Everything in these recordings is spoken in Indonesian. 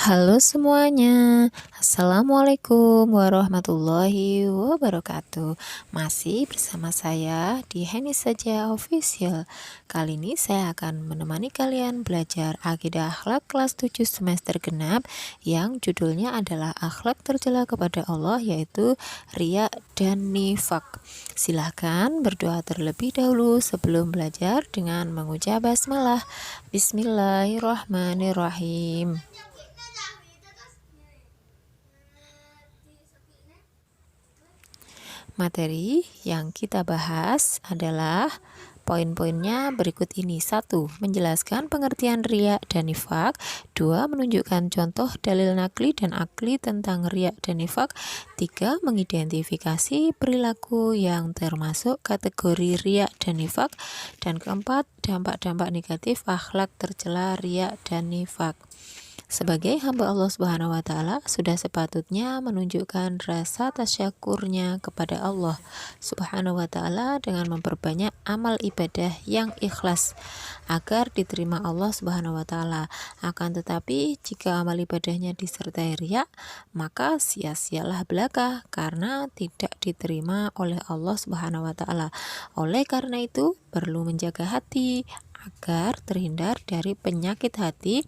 Halo semuanya, Assalamualaikum warahmatullahi wabarakatuh. Masih bersama saya di Heni Saja Official. Kali ini saya akan menemani kalian belajar Akidah Akhlak kelas 7 semester genap yang judulnya adalah Akhlak tercela kepada Allah, yaitu Riya dan Nifak. Silahkan berdoa terlebih dahulu sebelum belajar dengan mengucap basmalah. Bismillahirrahmanirrahim. Materi yang kita bahas adalah poin-poinnya berikut ini. 1. Menjelaskan pengertian riya dan nifak. 2. Menunjukkan contoh dalil nakli dan akli tentang riya dan nifak. 3. Mengidentifikasi perilaku yang termasuk kategori riya dan nifak. Dan keempat, dampak-dampak negatif akhlak tercela riya dan nifak. Sebagai hamba Allah Subhanahu wa taala, sudah sepatutnya menunjukkan rasa tasyakurnya kepada Allah Subhanahu wa taala dengan memperbanyak amal ibadah yang ikhlas agar diterima Allah Subhanahu wa taala. Akan tetapi jika amal ibadahnya disertai riya, maka sia-sialah belaka karena tidak diterima oleh Allah Subhanahu wa taala. Oleh karena itu, perlu menjaga hati agar terhindar dari penyakit hati,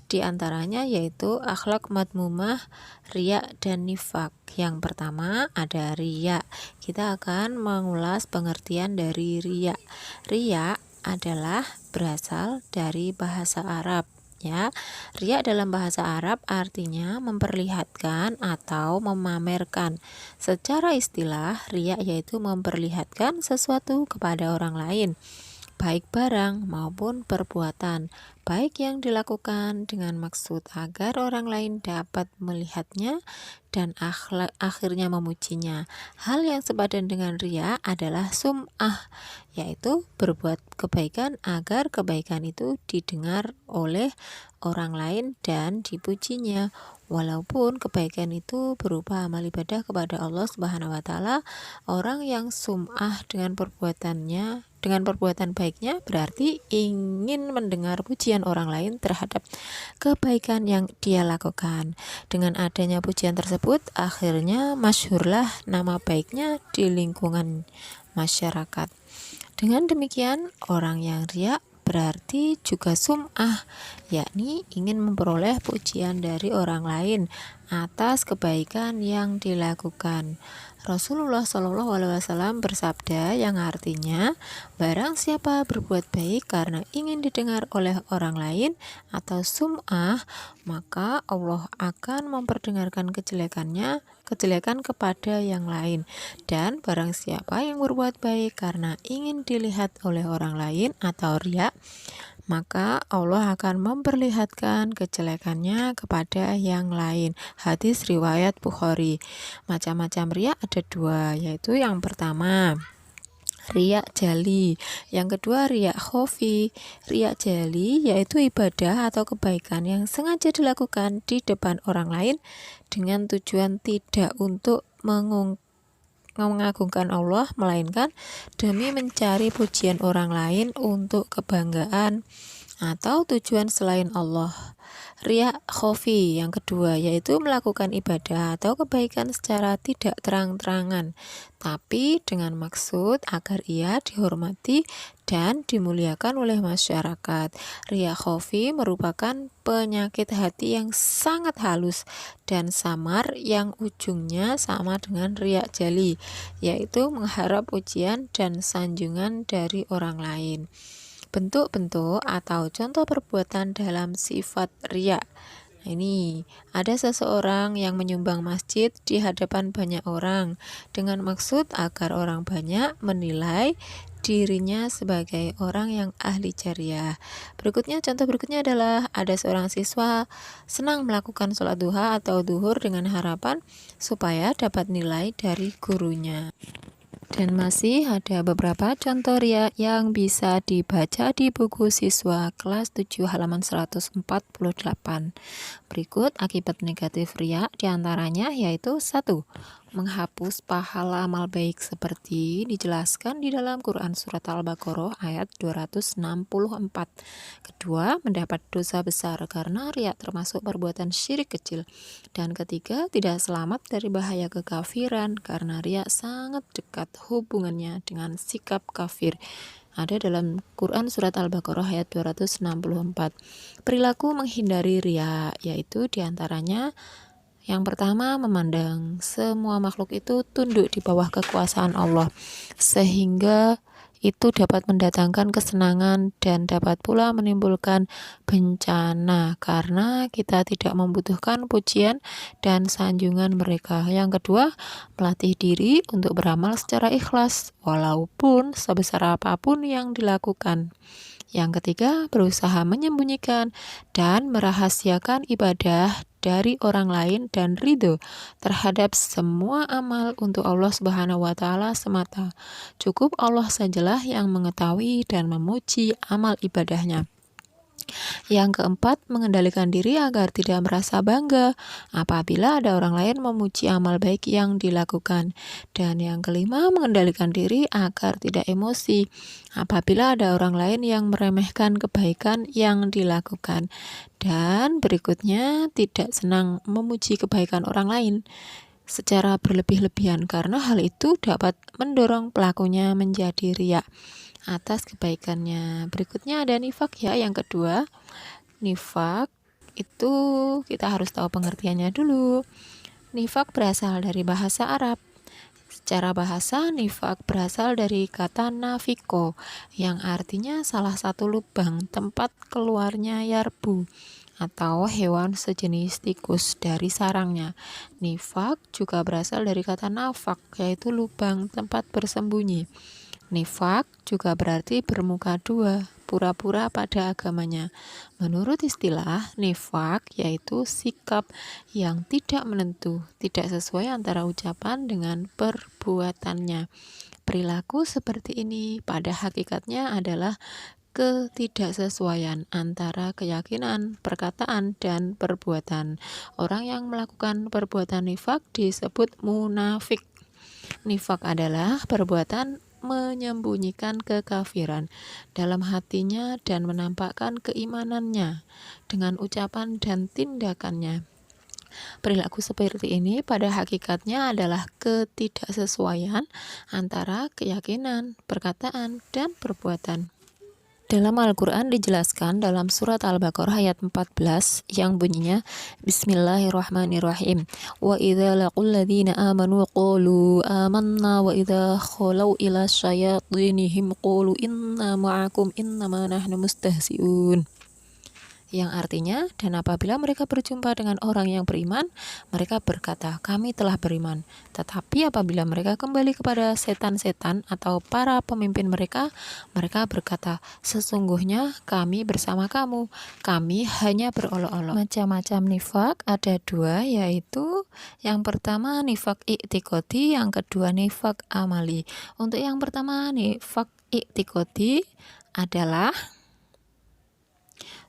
di antaranya yaitu akhlak madmumah, riya dan nifak. Yang pertama ada riya. Kita akan mengulas pengertian dari riya. Riya adalah berasal dari bahasa Arab. Ya, riya dalam bahasa Arab artinya memperlihatkan atau memamerkan. Secara istilah, riya yaitu memperlihatkan sesuatu kepada orang lain, baik barang maupun perbuatan, baik yang dilakukan dengan maksud agar orang lain dapat melihatnya dan akhirnya memujinya. Hal yang sepadan dengan riya adalah sum'ah, yaitu berbuat kebaikan agar kebaikan itu didengar oleh orang lain dan dipujinya. Walaupun kebaikan itu berupa amal ibadah kepada Allah Subhanahu wa taala, orang yang sum'ah dengan perbuatan baiknya berarti ingin mendengar pujian orang lain terhadap kebaikan yang dia lakukan. Dengan adanya pujian tersebut, akhirnya masyhurlah nama baiknya di lingkungan masyarakat. Dengan demikian, orang yang riya berarti juga sum'ah, yakni ingin memperoleh pujian dari orang lain atas kebaikan yang dilakukan. Rasulullah SAW bersabda yang artinya, barang siapa berbuat baik karena ingin didengar oleh orang lain atau sum'ah, maka Allah akan memperdengarkan kejelekan kepada yang lain. Dan barang siapa yang berbuat baik karena ingin dilihat oleh orang lain atau riya, maka Allah akan memperlihatkan kejelekannya kepada yang lain. Hadis riwayat Bukhari. Macam-macam riya ada dua, yaitu yang pertama riya jali, yang kedua riya khofi. Riya jali yaitu ibadah atau kebaikan yang sengaja dilakukan di depan orang lain dengan tujuan tidak untuk mengagungkan Allah, melainkan demi mencari pujian orang lain untuk kebanggaan atau tujuan selain Allah. Riya khofi yang kedua yaitu melakukan ibadah atau kebaikan secara tidak terang-terangan, tapi dengan maksud agar ia dihormati dan dimuliakan oleh masyarakat. Riya khofi merupakan penyakit hati yang sangat halus dan samar yang ujungnya sama dengan riya jali, yaitu mengharap pujian dan sanjungan dari orang lain. Bentuk-bentuk atau contoh perbuatan dalam sifat riya. Nah, ini ada seseorang yang menyumbang masjid di hadapan banyak orang dengan maksud agar orang banyak menilai dirinya sebagai orang yang ahli jariah. Contoh berikutnya adalah ada seorang siswa senang melakukan sholat duha atau duhur dengan harapan supaya dapat nilai dari gurunya. Dan masih ada beberapa contoh riya yang bisa dibaca di buku siswa kelas 7 halaman 148. Berikut akibat negatif riya diantaranya yaitu 1. menghapus pahala amal baik seperti dijelaskan di dalam Quran Surat Al-Baqarah ayat 264. Kedua, mendapat dosa besar karena riya termasuk perbuatan syirik kecil. Dan ketiga, tidak selamat dari bahaya kekafiran karena riya sangat dekat hubungannya dengan sikap kafir. Ada dalam Quran Surat Al-Baqarah ayat 264. Perilaku menghindari riya, yaitu diantaranya yang pertama, memandang semua makhluk itu tunduk di bawah kekuasaan Allah, sehingga itu dapat mendatangkan kesenangan dan dapat pula menimbulkan bencana karena kita tidak membutuhkan pujian dan sanjungan mereka. Yang kedua, melatih diri untuk beramal secara ikhlas, walaupun sebesar apapun yang dilakukan. Yang ketiga, berusaha menyembunyikan dan merahasiakan ibadah dari orang lain dan ridho terhadap semua amal untuk Allah Subhanahu wa Ta'ala semata. Cukup Allah sajalah yang mengetahui dan memuji amal ibadahnya. Yang keempat, mengendalikan diri agar tidak merasa bangga apabila ada orang lain memuji amal baik yang dilakukan. Dan yang kelima, mengendalikan diri agar tidak emosi apabila ada orang lain yang meremehkan kebaikan yang dilakukan. Dan berikutnya, tidak senang memuji kebaikan orang lain secara berlebih-lebihan karena hal itu dapat mendorong pelakunya menjadi riya atas kebaikannya. Berikutnya ada nifak ya, yang kedua. Nifak itu kita harus tahu pengertiannya dulu. Nifak berasal dari bahasa Arab. Secara bahasa, nifak berasal dari kata nafiko yang artinya salah satu lubang tempat keluarnya yarbu atau hewan sejenis tikus dari sarangnya. Nifak juga berasal dari kata nafak, yaitu lubang tempat bersembunyi. Nifak juga berarti bermuka dua, pura-pura pada agamanya. Menurut istilah, nifak yaitu sikap yang tidak menentu, tidak sesuai antara ucapan dengan perbuatannya. Perilaku seperti ini pada hakikatnya adalah ketidaksesuaian antara keyakinan, perkataan, dan perbuatan. Orang yang melakukan perbuatan nifak disebut munafik. Nifak adalah perbuatan menyembunyikan kekafiran dalam hatinya dan menampakkan keimanannya dengan ucapan dan tindakannya. Perilaku seperti ini pada hakikatnya adalah ketidaksesuaian antara keyakinan, perkataan, dan perbuatan. Dalam Al-Quran dijelaskan dalam surat Al-Baqarah ayat 14 yang bunyinya Bismillahirrahmanirrahim. Wa idza laqul ladzina amanu qalu amanna wa idza khalau ila syayatinihim qalu inna ma'akum innama nahnu mustahzi'un. Yang artinya, dan apabila mereka berjumpa dengan orang yang beriman, mereka berkata, kami telah beriman. Tetapi apabila mereka kembali kepada setan-setan atau para pemimpin mereka, mereka berkata, sesungguhnya kami bersama kamu, kami hanya berolok-olok. Macam-macam nifak ada dua, yaitu yang pertama nifak i'tiqadi, yang kedua nifak amali. Untuk yang pertama nifak i'tiqadi adalah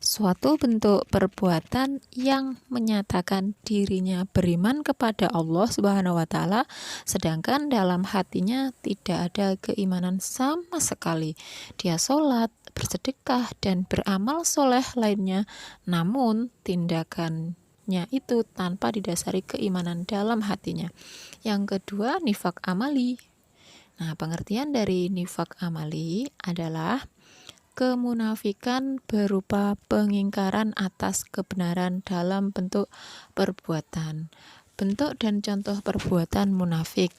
suatu bentuk perbuatan yang menyatakan dirinya beriman kepada Allah Subhanahu wa Ta'ala, sedangkan dalam hatinya tidak ada keimanan sama sekali. Dia sholat, bersedekah, dan beramal soleh lainnya, namun tindakannya itu tanpa didasari keimanan dalam hatinya. Yang kedua, nifak amali. Nah, pengertian dari nifak amali adalah kemunafikan berupa pengingkaran atas kebenaran dalam bentuk perbuatan. Bentuk dan contoh perbuatan munafik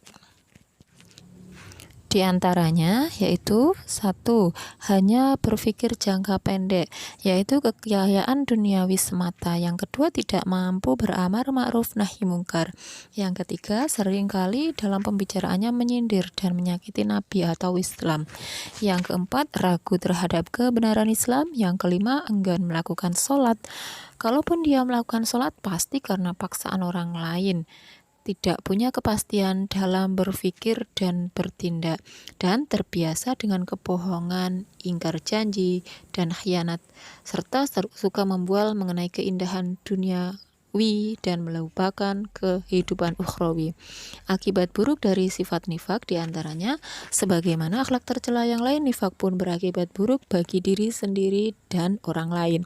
di antaranya yaitu 1. Hanya berpikir jangka pendek, yaitu kekayaan duniawi semata. Yang kedua, tidak mampu beramar ma'ruf nahi mungkar. Yang ketiga, seringkali dalam pembicaraannya menyindir dan menyakiti Nabi atau Islam. Yang keempat, ragu terhadap kebenaran Islam. Yang kelima, enggan melakukan sholat. Kalaupun dia melakukan sholat, pasti karena paksaan orang lain. Tidak punya kepastian dalam berpikir dan bertindak, dan terbiasa dengan kebohongan, ingkar janji, dan khianat, serta suka membual mengenai keindahan dunia duniawi dan melupakan kehidupan ukhrawi. Akibat buruk dari sifat nifak diantaranya, sebagaimana akhlak tercela yang lain, nifak pun berakibat buruk bagi diri sendiri dan orang lain.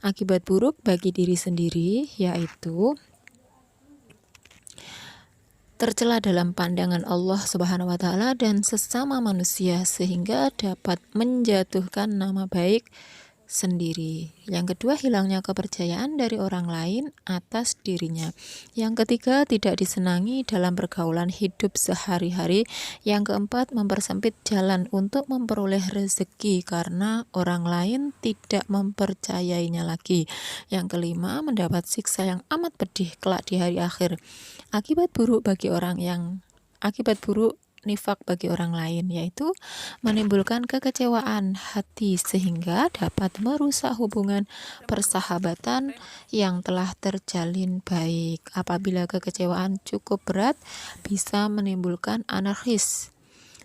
Akibat buruk bagi diri sendiri yaitu tercela dalam pandangan Allah Subhanahu wa taala dan sesama manusia sehingga dapat menjatuhkan nama baik sendiri. Yang kedua, hilangnya kepercayaan dari orang lain atas dirinya. Yang ketiga, tidak disenangi dalam pergaulan hidup sehari-hari. Yang keempat, mempersempit jalan untuk memperoleh rezeki karena orang lain tidak mempercayainya lagi. Yang kelima, mendapat siksa yang amat pedih kelak di hari akhir. Akibat buruk nifak bagi orang lain yaitu menimbulkan kekecewaan hati sehingga dapat merusak hubungan persahabatan yang telah terjalin baik. Apabila kekecewaan cukup berat, bisa menimbulkan anarkis.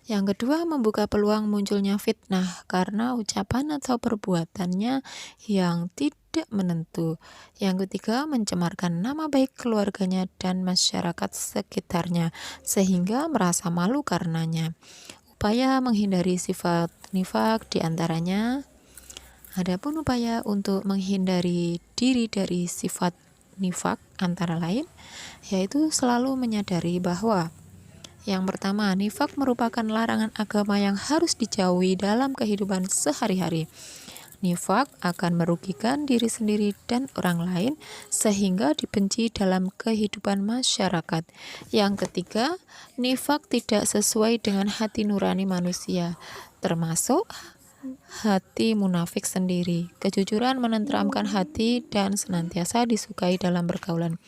Yang kedua, membuka peluang munculnya fitnah karena ucapan atau perbuatannya yang tidak menentu. Yang ketiga, mencemarkan nama baik keluarganya dan masyarakat sekitarnya sehingga merasa malu karenanya. Upaya menghindari sifat nifak diantaranya, adapun upaya untuk menghindari diri dari sifat nifak antara lain yaitu selalu menyadari bahwa yang pertama, nifak merupakan larangan agama yang harus dijauhi dalam kehidupan sehari-hari. Nifak akan merugikan diri sendiri dan orang lain sehingga dibenci dalam kehidupan masyarakat. Yang ketiga, nifak tidak sesuai dengan hati nurani manusia, termasuk hati munafik sendiri. Kejujuran menenteramkan hati dan senantiasa disukai dalam pergaulan.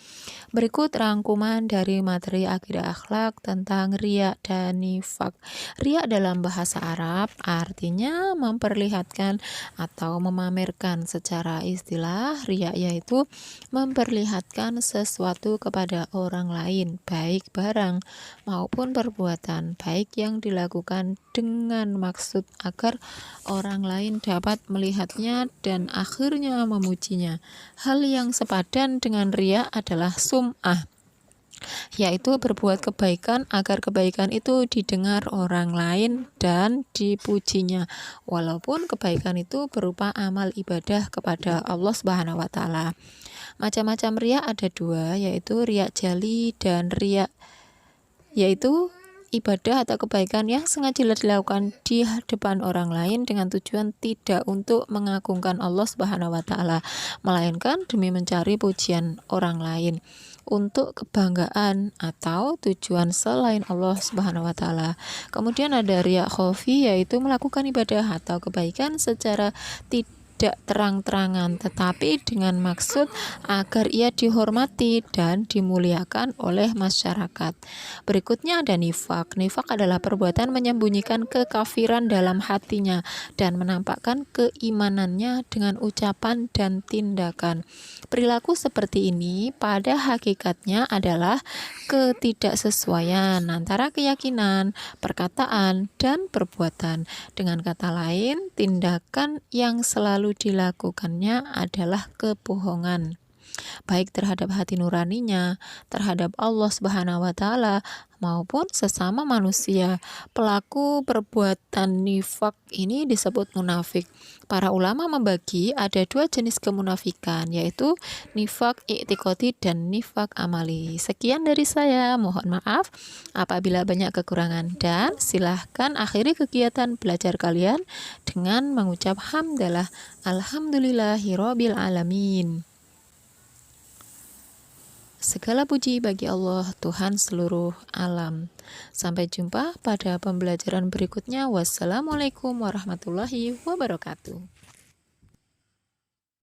Berikut rangkuman dari materi akidah akhlak tentang riya dan nifak. Riya dalam bahasa Arab artinya memperlihatkan atau memamerkan. Secara istilah, riya yaitu memperlihatkan sesuatu kepada orang lain, baik barang maupun perbuatan, baik yang dilakukan dengan maksud agar orang lain dapat melihatnya dan akhirnya memujinya. Hal yang sepadan dengan riya adalah sum'ah, yaitu berbuat kebaikan agar kebaikan itu didengar orang lain dan dipujinya, walaupun kebaikan itu berupa amal ibadah kepada Allah Subhanahu wa taala. Macam-macam riya ada dua, yaitu riya jali dan riya, yaitu ibadah atau kebaikan yang sengaja dilakukan di depan orang lain dengan tujuan tidak untuk mengagungkan Allah Subhanahu wa taala, melainkan demi mencari pujian orang lain untuk kebanggaan atau tujuan selain Allah Subhanahu wa taala. Kemudian ada riya khofi, yaitu melakukan ibadah atau kebaikan secara tidak terang-terangan tetapi dengan maksud agar ia dihormati dan dimuliakan oleh masyarakat. Berikutnya ada nifak. Nifak adalah perbuatan menyembunyikan kekafiran dalam hatinya dan menampakkan keimanannya dengan ucapan dan tindakan. Perilaku seperti ini pada hakikatnya adalah ketidaksesuaian antara keyakinan, perkataan, dan perbuatan. Dengan kata lain, tindakan yang selalu dilakukannya adalah kebohongan, baik terhadap hati nuraninya, terhadap Allah Subhanahu wa taala maupun sesama manusia. Pelaku perbuatan nifak ini disebut munafik. Para ulama membagi ada dua jenis kemunafikan, yaitu nifak i'tiqadi dan nifak amali. Sekian dari saya, mohon maaf apabila banyak kekurangan, dan silahkan akhiri kegiatan belajar kalian dengan mengucap hamdalah alhamdulillahirabbil alamin. Segala puji bagi Allah, Tuhan seluruh alam. Sampai jumpa pada pembelajaran berikutnya. Wassalamualaikum warahmatullahi wabarakatuh.